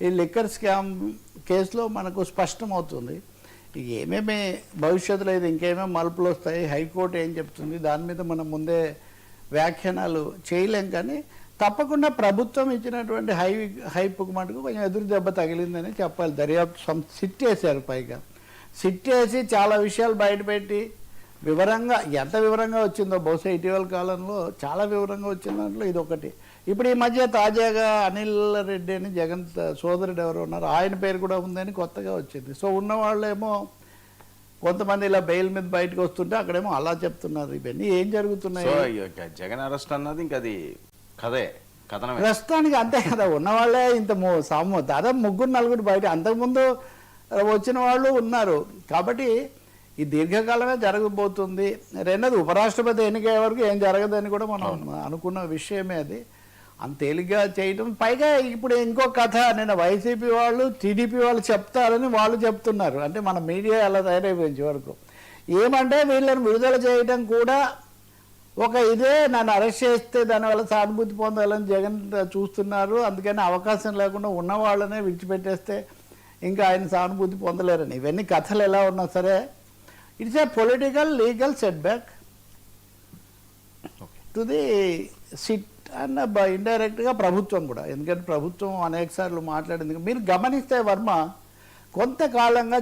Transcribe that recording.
ఈ liquor scam కేసులో మనకు స్పష్టమవుతుంది ఏమేమి భవిష్యత్తులో ఇది ఇంకేమేమి మలుపులు వస్తాయి, హైకోర్టు ఏం చెప్తుంది, దాని మీద మనం ముందే వ్యాఖ్యానాలు చేయలేం. కానీ తప్పకుండా ప్రభుత్వం ఇచ్చినటువంటి హైప్కు మటుకు కొంచెం ఎదురు దెబ్బ తగిలిందని చెప్పాలి. దర్యాప్తు సిట్ వేశారు, పైగా సిట్ వేసి చాలా విషయాలు బయటపెట్టి వివరంగా, ఎంత వివరంగా వచ్చిందో బహుశా ఇటీవల కాలంలో చాలా వివరంగా వచ్చిన దాంట్లో ఇది ఒకటి. ఇప్పుడు ఈ మధ్య తాజాగా అనిల్ రెడ్డి అని జగన్ సోదరుడు ఎవరు ఉన్నారు, ఆయన పేరు కూడా ఉందని కొత్తగా వచ్చింది. సో ఉన్నవాళ్ళేమో కొంతమంది ఇలా బెయిల్ మీద బయటకు వస్తుంటే అక్కడేమో అలా చెప్తున్నారు. ఇవన్నీ ఏం జరుగుతున్నాయి? జగన్ అరెస్ట్ అన్నది ఇంకా అది కథనమే ప్రస్తుతానికి అంతే కదా. ఉన్నవాళ్ళే ఇంత దాదాపు 3-4 బయట, అంతకుముందు వచ్చిన వాళ్ళు ఉన్నారు. కాబట్టి ఈ దీర్ఘకాలమే జరగబోతుంది. రెండోది ఉపరాష్ట్రపతి ఎన్నికయ్యే వరకు ఏం జరగదని కూడా మనం అనుకున్న విషయమే. అది అంత తేలిగ్గా చేయటం. పైగా ఇప్పుడు ఇంకో కథ, నేను వైసీపీ వాళ్ళు టీడీపీ వాళ్ళు చెప్తారని వాళ్ళు చెప్తున్నారు. అంటే మన మీడియా అలా తయారైపోయింది వరకు. ఏమంటే వీళ్ళని విడుదల చేయటం కూడా ఒక ఇదే, నన్ను అరెస్ట్ చేస్తే దానివల్ల సానుభూతి పొందాలని జగన్ చూస్తున్నారు. అందుకని అవకాశం లేకుండా ఉన్న వాళ్ళనే విడిచిపెట్టేస్తే ఇంకా ఆయన సానుభూతి పొందలేరని. ఇవన్నీ కథలు ఎలా ఉన్నా సరే it's a political legal set back to the SIT and ఇండైరెక్ట్గా ప్రభుత్వం కూడా. ఎందుకంటే ప్రభుత్వం అనేక సార్లు మాట్లాడింది. మీరు గమనిస్తే వర్మ కొంతకాలంగా